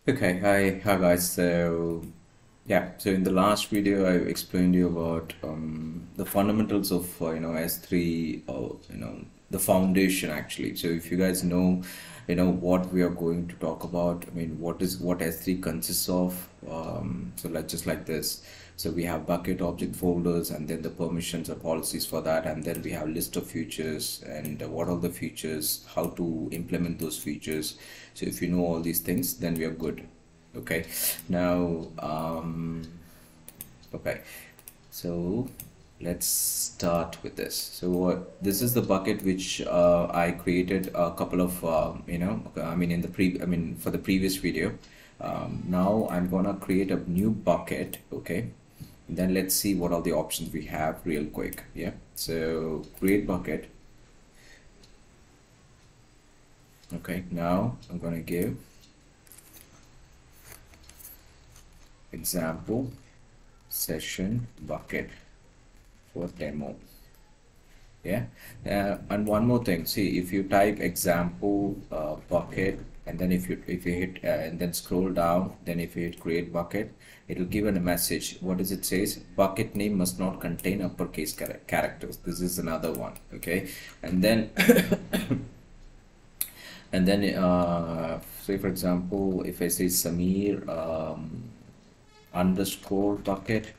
Okay, hi guys. So in the last video, I explained you about the fundamentals of S3, the foundation actually. So if you guys know, what we are going to talk about. I mean, what S3 consists of. So like just like this. So we have bucket object folders, and then the permissions or policies for that, and then we have list of features and what are the features, how to implement those features. So if you know all these things, then we are good. Okay, now okay, so let's start with this. So this is the bucket which I created a couple of I mean for the previous video. Now I'm gonna create a new bucket. Okay, then let's see what are the options we have real quick. Yeah, so create bucket. Okay, now I'm gonna give example session bucket for demo. Yeah, and one more thing, see, if you type example bucket, and then if you hit and then scroll down, then if you hit create bucket, it will give a message. What does it says? Bucket name must not contain uppercase characters. This is another one. Okay, and then and then say for example, if I say Samir underscore bucket,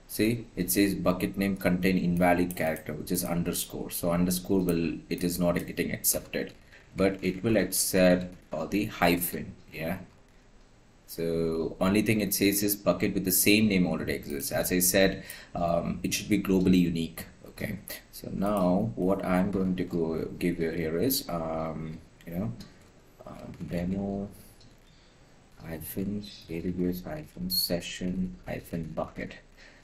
see, it says bucket name contain invalid character, which is underscore. So underscore it is not getting accepted, but it will accept the hyphen. Yeah, so only thing it says is bucket with the same name already exists. As I said, it should be globally unique. Okay, so now what I'm going to go give you here is demo hyphen database hyphen session hyphen bucket.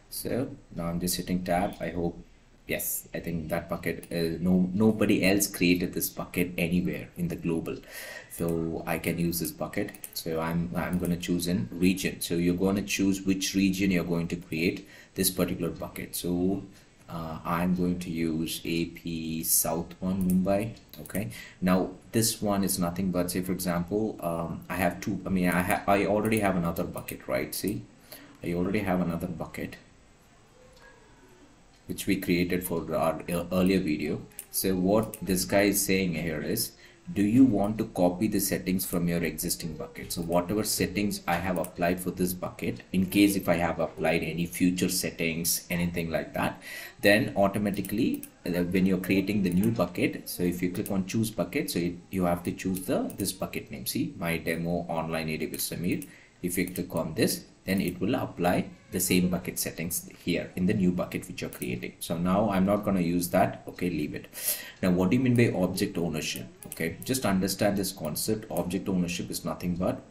So now I'm just hitting tab. I hope, yes, I think that bucket nobody else created this bucket anywhere in the global, so I can use this bucket. So I'm going to choose in region. So you're going to choose which region you're going to create this particular bucket. So I'm going to use AP South 1 Mumbai. Okay, now this one is nothing but, say for example, I have two. I mean, I already have another bucket, right? See, I already have another bucket which we created for our earlier video. So what this guy is saying here is, do you want to copy the settings from your existing bucket? So whatever settings I have applied for this bucket, in case if I have applied any future settings, anything like that, then automatically when you're creating the new bucket, so if you click on choose bucket, so you have to choose this bucket name. See, my demo online AWS Samir. If you click on this, then it will apply the same bucket settings here in the new bucket which you're creating. So now I'm not going to use that. Okay, leave it. Now what do you mean by object ownership? Okay, just understand this concept. Object ownership is nothing but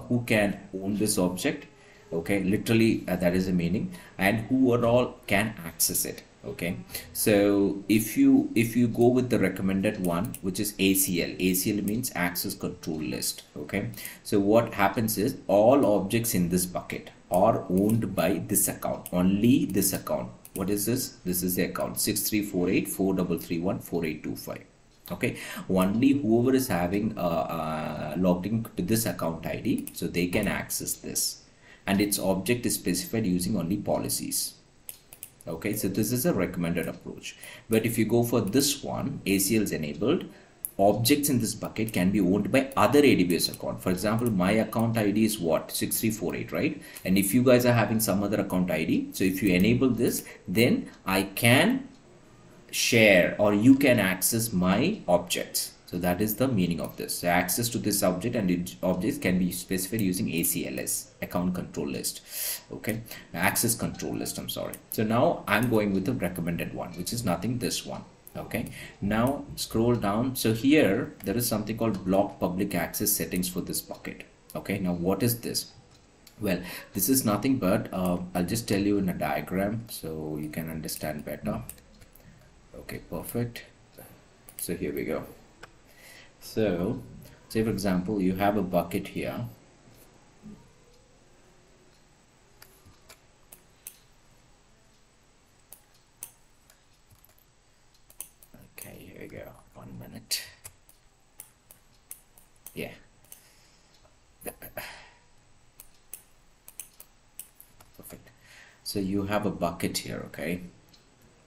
who can own this object. Okay, literally that is the meaning, and who are all can access it. Okay, so if you go with the recommended one, which is ACL means access control list. Okay, so what happens is all objects in this bucket are owned by this account, only this account. What is this? This is the account 634843314825. Okay, only whoever is having logged in to this account ID, so they can access this, and its object is specified using only policies. Okay, so this is a recommended approach. But if you go for this one, ACL is enabled, objects in this bucket can be owned by other AWS account. For example, my account ID is what, 6348, right? And if you guys are having some other account ID, so if you enable this, then I can share, or you can access my objects. So that is the meaning of this. So access to this object and its objects can be specified using ACLS, account control list. Okay, access control list, I'm sorry. So now I'm going with the recommended one, which is nothing, this one. Okay, now scroll down. So here there is something called block public access settings for this bucket. Okay, now what is this? Well, this is nothing but I'll just tell you in a diagram so you can understand better. Okay, perfect. So here we go. So say for example, you have a bucket here. Okay, here we go. 1 minute. Yeah. So you have a bucket here, okay?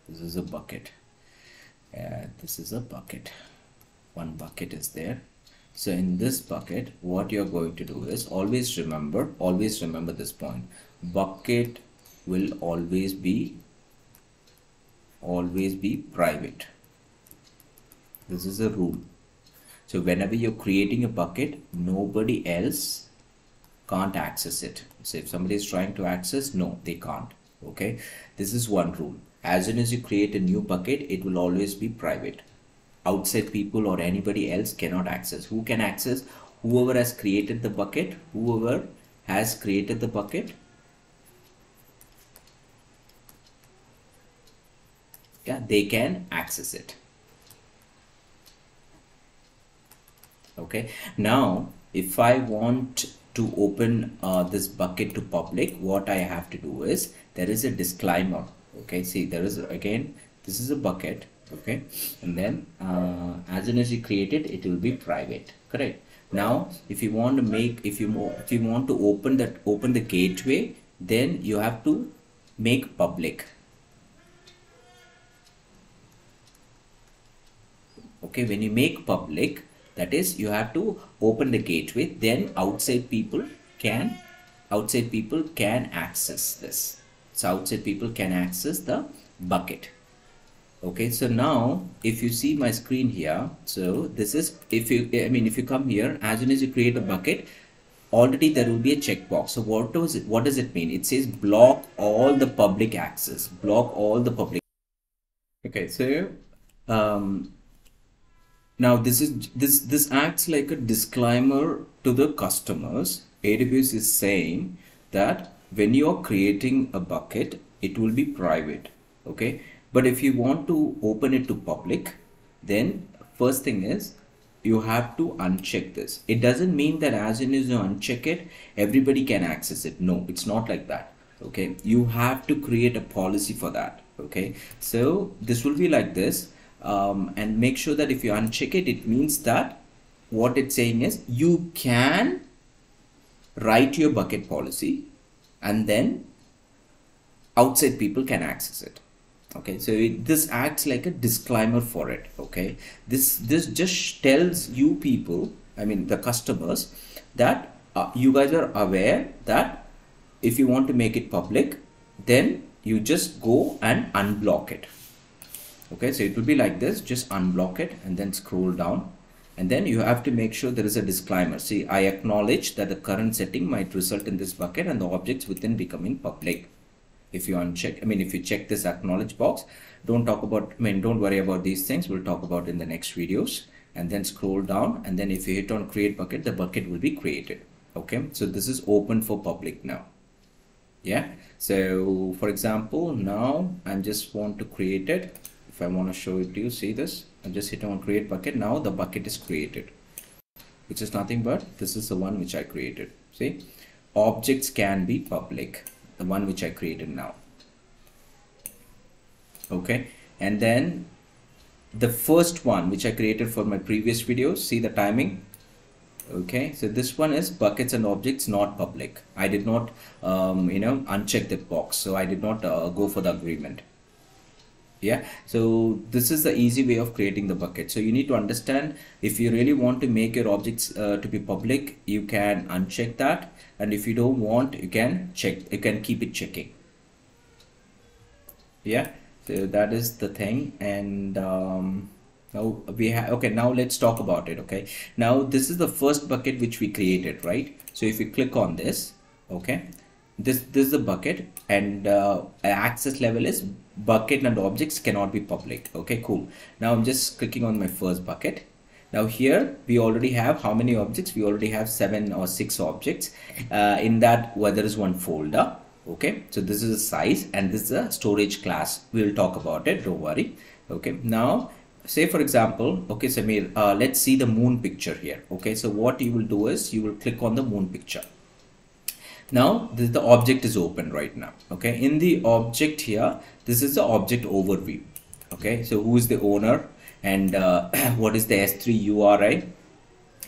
This is a bucket. This is a bucket. One bucket is there. So in this bucket, what you're going to do is always remember this point. Bucket will always be private. This is a rule. So whenever you're creating a bucket, nobody else can't access it. So if somebody is trying to access, no, they can't. Okay, this is one rule. As soon as you create a new bucket, it will always be private. Outside people or anybody else cannot access. Who can access? Whoever has created the bucket. Whoever has created the bucket, yeah, they can access it. Okay, now if I want to open this bucket to public, what I have to do is, there is a disclaimer. Okay, see, there is, again, this is a bucket. Okay, and then as soon as you create it, it will be private. Correct. Now if you want to make, if you want to open the gateway, then you have to make public. Okay, when you make public, that is, you have to open the gateway, then outside people can access this. So outside people can access the bucket. Okay, so now if you see my screen here, so this is, if you come here, as soon as you create a bucket, already there will be a checkbox. So what does it mean? It says block all the public access. Block all the public. Okay, so now this acts like a disclaimer to the customers. AWS is saying that when you're creating a bucket, it will be private. Okay, but if you want to open it to public, then first thing is you have to uncheck this. It doesn't mean that as soon as you uncheck it, everybody can access it. No, it's not like that. Okay, you have to create a policy for that. Okay, so this will be like this. And make sure that if you uncheck it, it means that what it's saying is you can write your bucket policy and then outside people can access it. Okay, so this acts like a disclaimer for it. Okay, this just tells you people, the customers, that you guys are aware that if you want to make it public, then you just go and unblock it. Okay, so it will be like this, just unblock it and then scroll down, and then you have to make sure there is a disclaimer. See, I acknowledge that the current setting might result in this bucket and the objects within becoming public. If you uncheck, if you check this acknowledge box, don't worry about these things. We'll talk about in the next videos. And then scroll down, and then if you hit on create bucket, the bucket will be created. Okay, so this is open for public now. Yeah, so for example, now I just want to create it. If I want to show it to you, see this, I'm just hitting on create bucket. Now the bucket is created, which is nothing but this is the one which I created. See, objects can be public, the one which I created now. Okay, and then the first one which I created for my previous videos, see the timing. Okay, so this one is buckets and objects not public. I did not uncheck that box, so I did not go for the agreement. Yeah, so this is the easy way of creating the bucket. So you need to understand, if you really want to make your objects to be public, you can uncheck that, and if you don't want, you can keep it checking. Yeah, so that is the thing. And now we have, okay, now let's talk about it. Okay, now this is the first bucket which we created, right? So if you click on this, okay, this is the bucket, and access level is bucket and objects cannot be public. Okay, cool. Now I'm just clicking on my first bucket. Now here we already have how many objects? We already have 7 or 6 objects. In that, there is one folder. Okay, so this is a size, and this is a storage class. We'll talk about it, don't worry. Okay, now say for example, okay, Samir, let's see the moon picture here. Okay, so what you will do is you will click on the moon picture. Now the object is open right now. Okay, in the object here, this is the object overview. Okay, so who is the owner, and what is the S3 URI?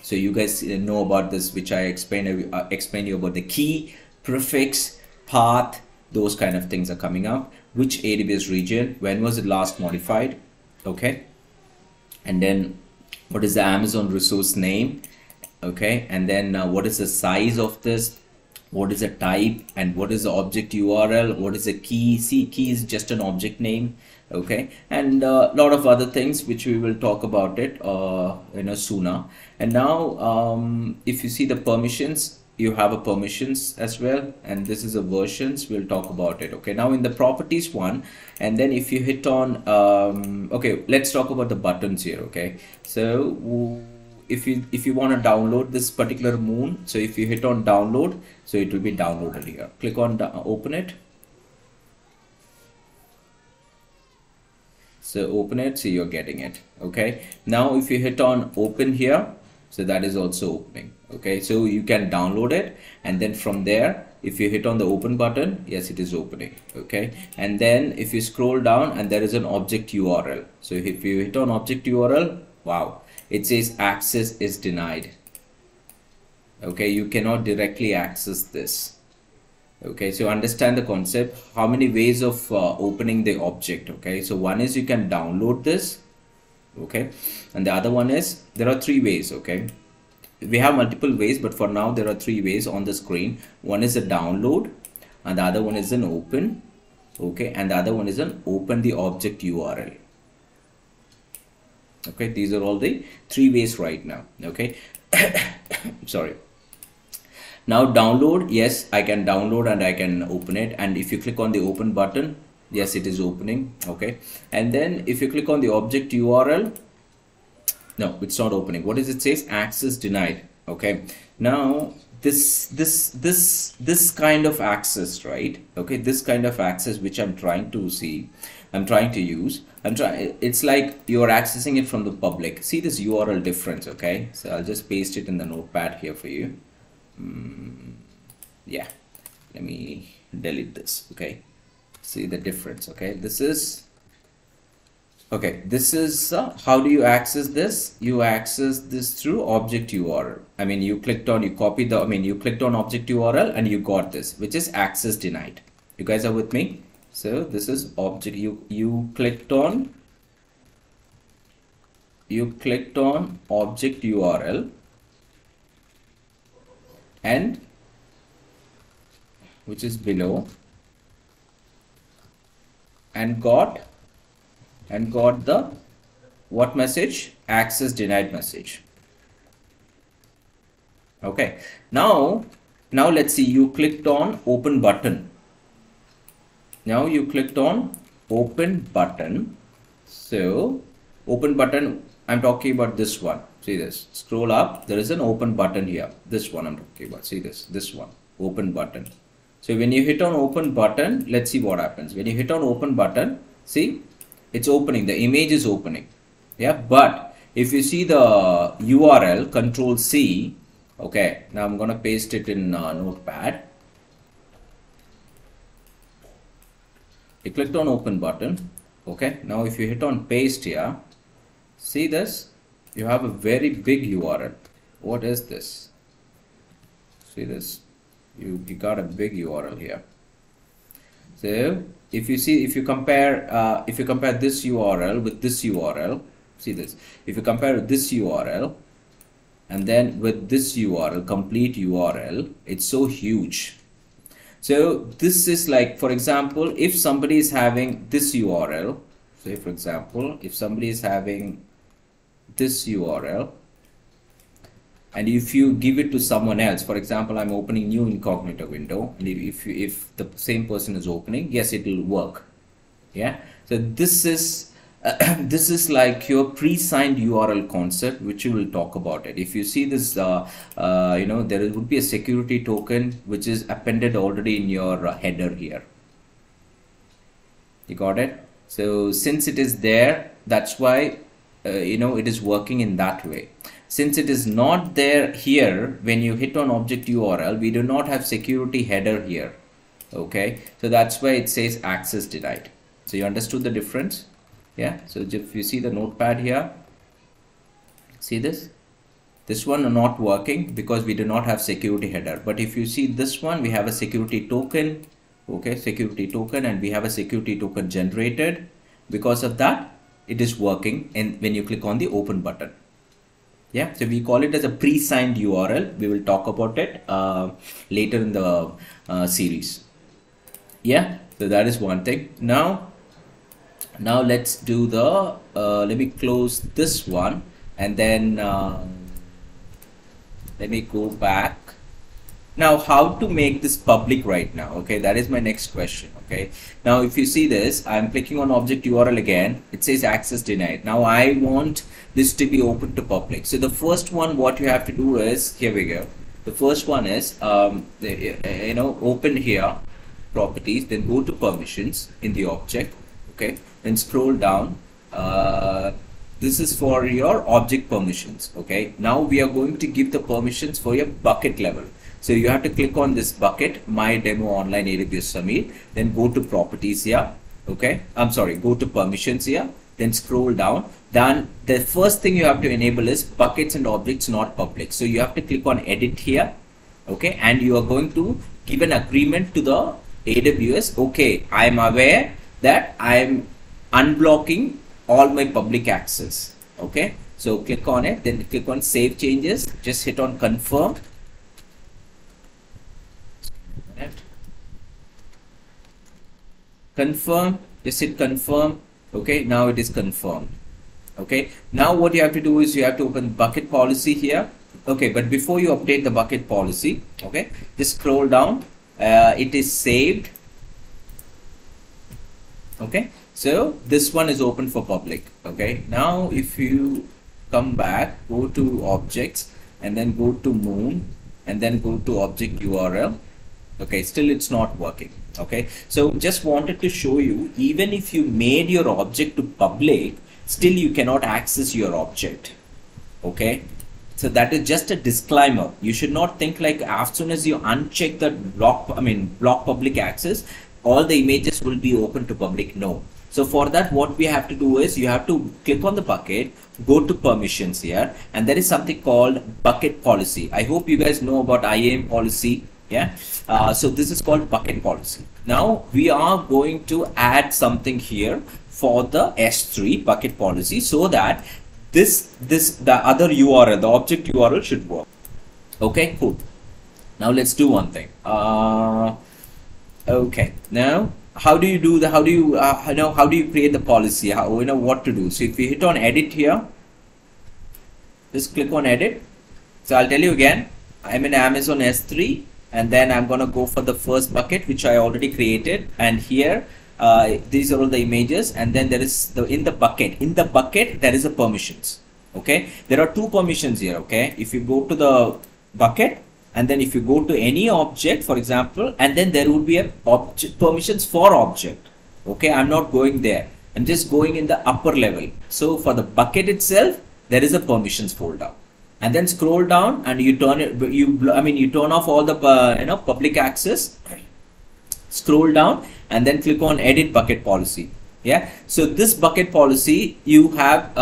So you guys know about this, which I explained you about the key, prefix, path, those kind of things are coming up. Which AWS region, when was it last modified, okay, and then what is the Amazon resource name, okay, and then what is the size of this, what is the type, and what is the object URL, what is the key. See, key is just an object name, okay, and a lot of other things which we will talk about it sooner. And now if you see the permissions, you have a permissions as well, and this is a versions, we'll talk about it. Okay, now in the properties one, and then if you hit on okay, let's talk about the buttons here. Okay, so if you want to download this particular moon, so if you hit on download, so it will be downloaded here. Click on open it. So open it, so you're getting it. Okay, now if you hit on open here, so that is also opening. Okay, so you can download it, and then from there, if you hit on the open button, yes, it is opening. Okay, and then if you scroll down, and there is an object URL. So if you hit on object URL, wow, it says access is denied. Okay, you cannot directly access this. Okay, so understand the concept, how many ways of opening the object. Okay, so one is you can download this, okay, and the other one is, there are three ways. Okay, we have multiple ways, but for now there are three ways on the screen. One is a download, and the other one is an open, okay, and the other one is an open the object URL. Okay, these are all the three ways right now. Okay, sorry. Now download, yes, I can download and I can open it, and if you click on the open button, yes, it is opening. Okay, and then if you click on the object URL, no, it's not opening. What does it say? Access denied. Okay, now this kind of access, right? Okay, this kind of access which I'm trying to see, I'm trying to use, it's like you're accessing it from the public. See this URL difference. Okay, so I'll just paste it in the notepad here for you. Yeah, let me delete this. Okay, see the difference. Okay, this is okay, this is how do you access this? You access this through object URL. I mean, you clicked on, you copied the, I mean, you clicked on object URL and you got this, which is access denied. You guys are with me? So this is object, you clicked on object URL, and which is below, and got the what message? Access denied message. Okay, now let's see, you clicked on open button. Now you clicked on open button. So open button, I'm talking about this one. See this, scroll up, there is an open button here. This one I'm talking about. See this one, open button. So when you hit on open button, let's see what happens. When you hit on open button, see, it's opening, the image is opening. Yeah, but if you see the URL, Control C, okay, now I'm gonna paste it in notepad. You clicked on open button. Okay, now if you hit on paste here, see this, you have a very big URL. What is this? See this, you got a big URL here. So if you compare this URL with this URL, see this, if you compare this URL and then with this URL, complete URL, it's so huge. So this is like, for example, if somebody is having this URL, say for example, if somebody is having this URL, and if you give it to someone else, for example, I'm opening new incognito window, and if the same person is opening, yes, it will work. Yeah, so this is this is like your pre-signed URL concept, which you will talk about it. If you see this, there would be a security token which is appended already in your header here. You got it? So since it is there, that's why it is working in that way. Since it is not there here, when you hit on object URL, we do not have security header here. Okay, so that's why it says access denied. So you understood the difference? Yeah, so if you see the notepad here, see this one are not working because we do not have security header. But if you see this one, we have a security token, okay, security token, and we have a security token generated. Because of that, it is working, and when you click on the open button. Yeah, so we call it as a pre-signed URL. We will talk about it later in the series. Yeah, so that is one thing. Now let's do the let me close this one, and then let me go back. Now, how to make this public right now? Okay, that is my next question. Okay, now if you see this, I'm clicking on object URL again. It says access denied. Now I want this to be open to public. So the first one, what you have to do is, here we go. The first one is open here, properties, then go to permissions in the object. Okay, then scroll down. This is for your object permissions. Okay, now we are going to give the permissions for your bucket level. So you have to click on this bucket, my demo online AWS Summit, then go to properties here. Okay, I'm sorry, go to permissions here, then scroll down. Then the first thing you have to enable is buckets and objects not public. So you have to click on edit here. Okay, and you are going to give an agreement to the AWS. Okay, I am aware that I am unblocking all my public access. Okay, so click on it, then click on save changes, just hit on confirm. Confirm, just hit confirm. Okay, now it is confirmed. Okay, now what you have to do is you have to open bucket policy here. Okay, but before you update the bucket policy, okay, just scroll down. It is saved. Okay, so this one is open for public. Okay, now if you come back, go to objects, and then go to moon, and then go to object URL. Okay, still it's not working. Okay, so just wanted to show you, even if you made your object to public, still you cannot access your object. Okay, so that is just a disclaimer. You should not think like as soon as you uncheck the block public access, all the images will be open to public. No. So for that, what we have to do is you have to click on the bucket, go to permissions here, and there is something called bucket policy. I hope you guys know about IAM policy. Yeah, so this is called bucket policy. Now we are going to add something here for the S3 bucket policy, so that the other URL, the object URL should work. Okay, cool. Now let's do one thing. Okay, now how do you do the how do you create the policy? How what to do? So if you hit on edit here, just click on edit. So I'll tell you again, I'm in Amazon S3. And then I'm going to go for the first bucket, which I already created. And here, these are all the images. And then there is in the bucket, there is a permissions. Okay, there are two permissions here. Okay, if you go to the bucket, and then if you go to any object, for example, and then there would be a permissions for object. Okay, I'm not going there. I'm just going in the upper level. So for the bucket itself, there is a permissions folder. And then scroll down, and you turn it. You turn off all the public access. Scroll down, and then click on edit bucket policy. Yeah. So this bucket policy you have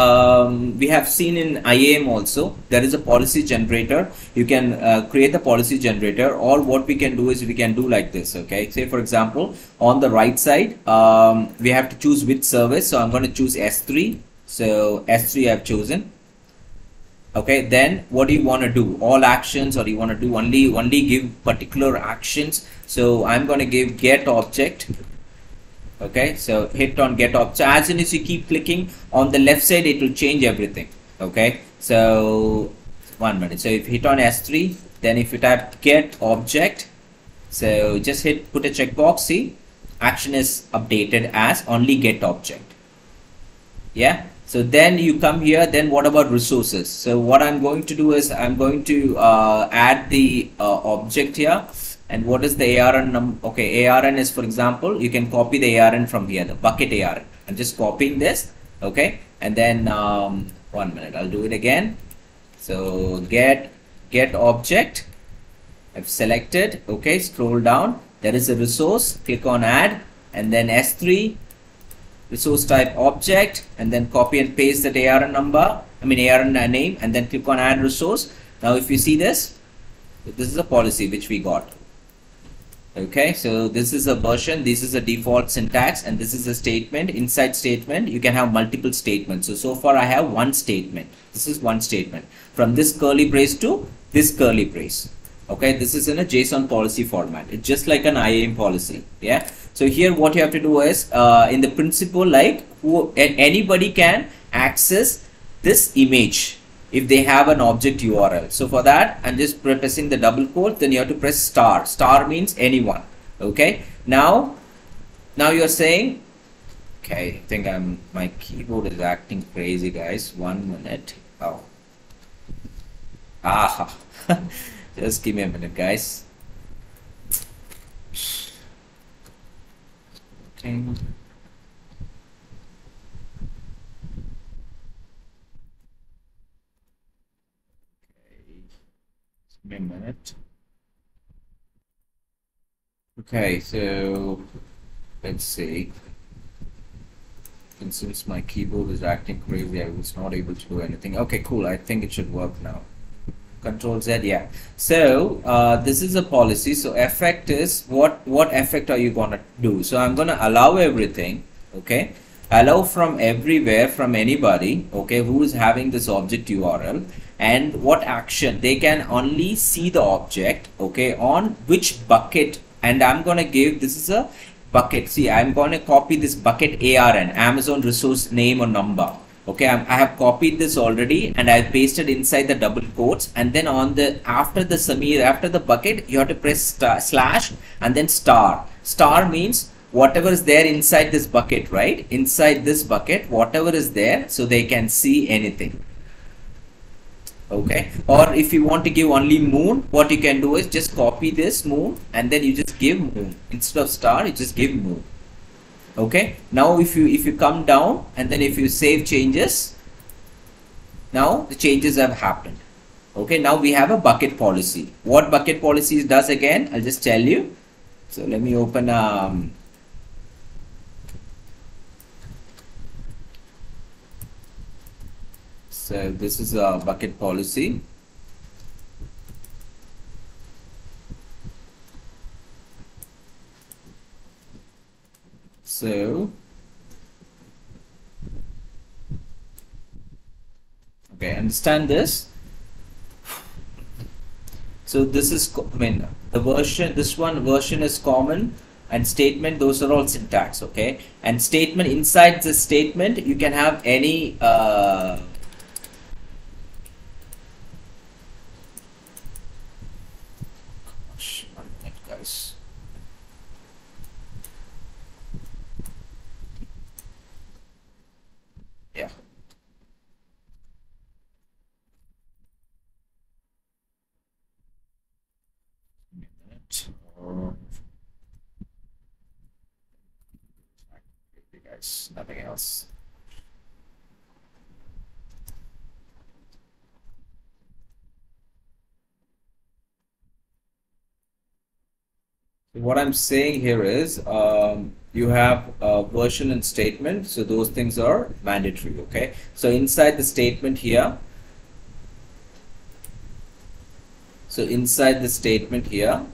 we have seen in IAM also. There is a policy generator. You can create the policy generator, or what we can do is we can do like this. Okay. Say for example, on the right side, we have to choose which service. So I'm going to choose S3. So S3 I've chosen. Okay, then what do you want to do? All actions, or you want to do only give particular actions? So I'm going to give get object. Okay, so hit on get object. So as soon as you keep clicking on the left side, it will change everything. Okay, so 1 minute. So if you hit on S3, then if you type get object, so just put a checkbox. See, action is updated as only get object. Yeah. So then you come here, then what about resources? So what I'm going to do is I'm going to add the object here. And what is the ARN number? Okay, ARN is, for example, you can copy the ARN from here, the bucket ARN. I'm just copying this. Okay, and then 1 minute, I'll do it again. So get object, I've selected. Okay, scroll down, there is a resource, click on add, and then S3 resource type object, and then copy and paste that ARN number, ARN name, and then click on add resource. Now if you see this is a policy which we got. Okay, so this is a version, this is a default syntax, and this is a statement. Inside statement, you can have multiple statements. So far I have one statement. This is one statement. From this curly brace to this curly brace. Okay, this is in a JSON policy format. It's just like an IAM policy. Yeah. So here what you have to do is, in the principle, like anybody can access this image if they have an object URL. So for that, I'm just pressing the double quote, then you have to press star. Star means anyone. Okay, now you're saying, okay, I think my keyboard is acting crazy, guys. 1 minute. Oh, just give me a minute, guys. Okay. Give me a minute. Okay, so let's see. And since my keyboard is acting crazy, I was not able to do anything. Okay, cool. I think it should work now. Control Z, yeah. So this is a policy. So effect is what effect are you gonna do? So I'm gonna allow everything. Okay, allow from everywhere, from anybody. Okay, who is having this object URL, and what action they can only see the object. Okay, on which bucket. And I'm gonna give, this is a bucket. See, I'm gonna copy this bucket ARN, Amazon resource name or number. Okay, I have copied this already, and I pasted inside the double quotes, and then on the after the bucket, you have to press slash and then star. Star means whatever is there inside this bucket, right? Inside this bucket, whatever is there, so they can see anything. Okay, or if you want to give only moon, what you can do is just copy this moon, and then you just give moon instead of star. You just give moon. Okay, now if you come down, and then if you save changes, now the changes have happened. Okay, now we have a bucket policy. What bucket policies does again, I'll just tell you. So let me open so this is a bucket policy. So okay, understand this. So this is, I mean, the version, this version is common, and statement, those are all syntax. Okay, and statement, inside the statement you can have any guys. Yeah. Guys, nothing else. What I'm saying here is, you have a version and statement, so those things are mandatory. Okay, so inside the statement here, so inside the statement here,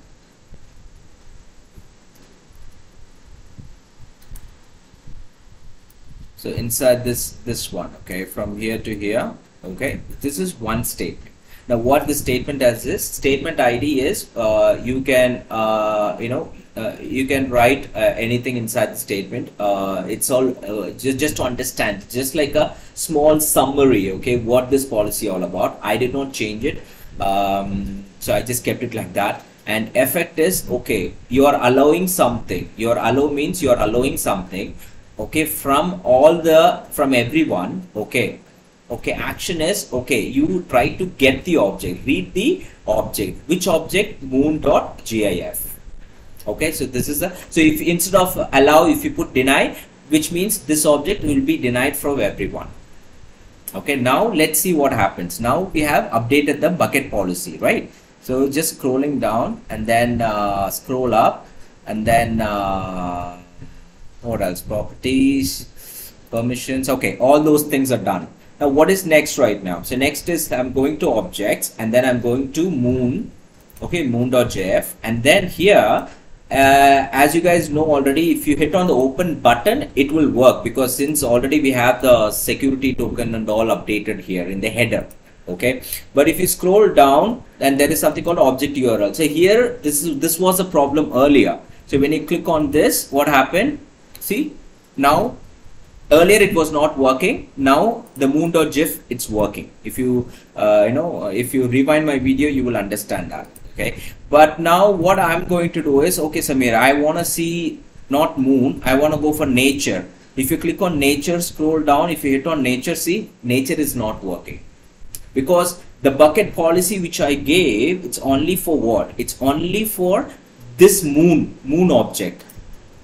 so inside this one, okay, from here to here, okay, this is one statement. Now what the statement does is, statement ID is, you can you can write anything inside the statement. It's all just to understand, just like a small summary. Okay, what this policy all about. I did not change it, so I just kept it like that. And effect is, okay, you are allowing something. Your allow means you are allowing something, okay, from everyone. Okay, action is, okay, you try to get the object, read the object. Which object? moon.gif. Okay, so this is so if instead of allow, if you put deny, which means this object will be denied from everyone. Okay, now let's see what happens. Now we have updated the bucket policy, right? So just scrolling down, and then scroll up, and then what else? Properties, permissions. Okay, all those things are done. Now what is next right now? So next is, I'm going to objects, and then I'm going to moon. Okay, moon.jf, and then here as you guys know already, if you hit on the open button, it will work, because since already we have the security token and all updated here in the header. Okay, but if you scroll down, then there is something called object URL. So here, this was a problem earlier. So when you click on this, what happened? See, now earlier it was not working. Now the moon.gif, it's working. If you if you rewind my video, you will understand that. Okay, but now what I'm going to do is, okay Samir, I want to see not moon, I want to go for nature. If you click on nature, scroll down, if you hit on nature, see, nature is not working, because the bucket policy which I gave, it's only for what? It's only for this moon object,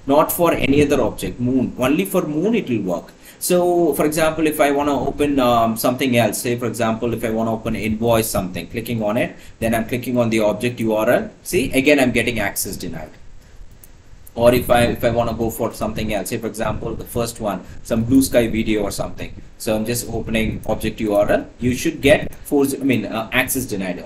not for any other object. Moon, only for moon it will work. So for example, if I want to open something else, say for example, if I want to open invoice something, clicking on it, then I'm clicking on the object URL, see, again I'm getting access denied. Or if I want to go for something else, say for example, the first one, some blue sky video or something, so I'm just opening object URL, you should get access denied.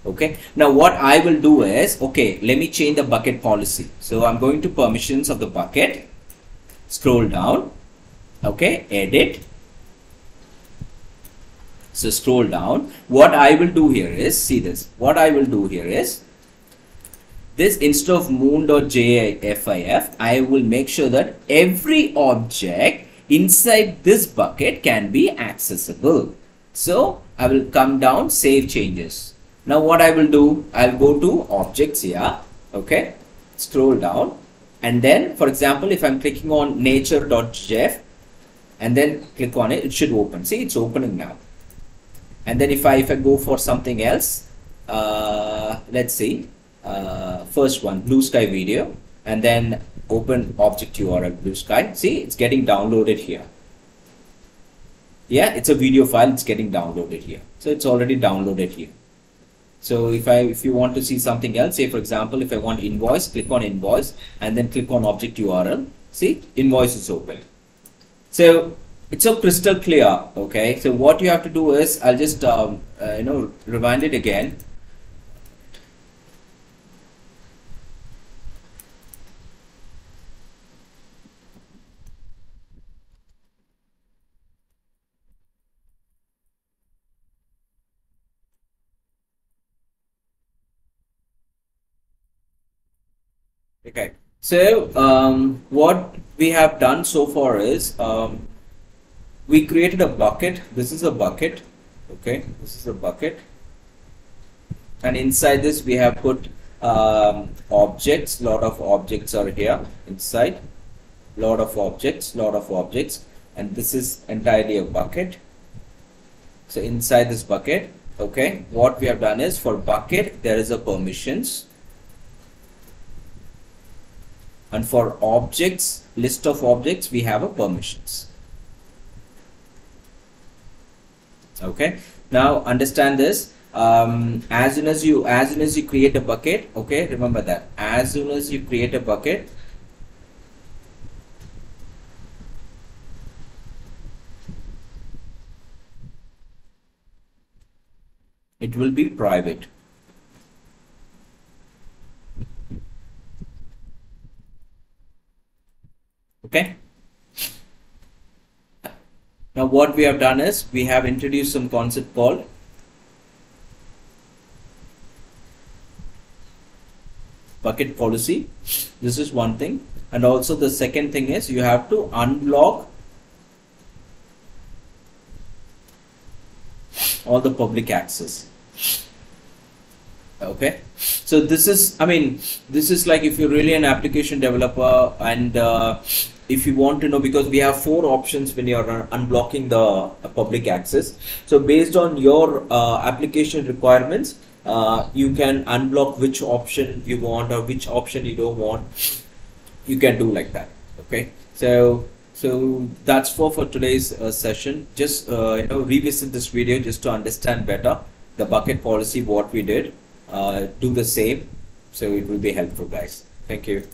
Okay, now what I will do is, okay, let me change the bucket policy. So I'm going to permissions of the bucket, scroll down, okay, edit. So scroll down. What I will do here is, see this, what I will do here is, this instead of moon.jfif, I will make sure that every object inside this bucket can be accessible. So I will come down, save changes. Now what I will do, I'll go to objects here, okay, scroll down, and then for example, if I'm clicking on nature.jf and then click on it, it should open. See, it's opening now. And then if I go for something else, let's see, first one, blue sky video, and then open object URL blue sky. See, it's getting downloaded here. Yeah, it's a video file, it's getting downloaded here. So it's already downloaded here. So if you want to see something else, say for example, if I want invoice, click on invoice and then click on object URL. See, invoice is open. So it's so crystal clear. Okay, so what you have to do is, I'll just rewind it again. Okay, so what we have done so far is, we created a bucket. This is a bucket. Okay, this is a bucket, and inside this we have put objects. Lot of objects are here inside. Lot of objects, and this is entirely a bucket. So inside this bucket, okay, what we have done is, for bucket there is a permissions. And for objects, list of objects, we have a permissions. Okay. Now understand this. As soon as you create a bucket, okay, remember that. As soon as you create a bucket, it will be private. Okay. Now what we have done is, we have introduced some concept called bucket policy. This is one thing, and also the second thing is, you have to unblock all the public access. Okay, so this is, this is like, if you're really an application developer, and if you want to know, because we have 4 options when you're unblocking the public access. So based on your application requirements, you can unblock which option you want or which option you don't want. You can do like that. Okay, so that's for today's session. Just revisit this video just to understand better the bucket policy, what we did. Do the same, so it will be helpful, guys. Thank you.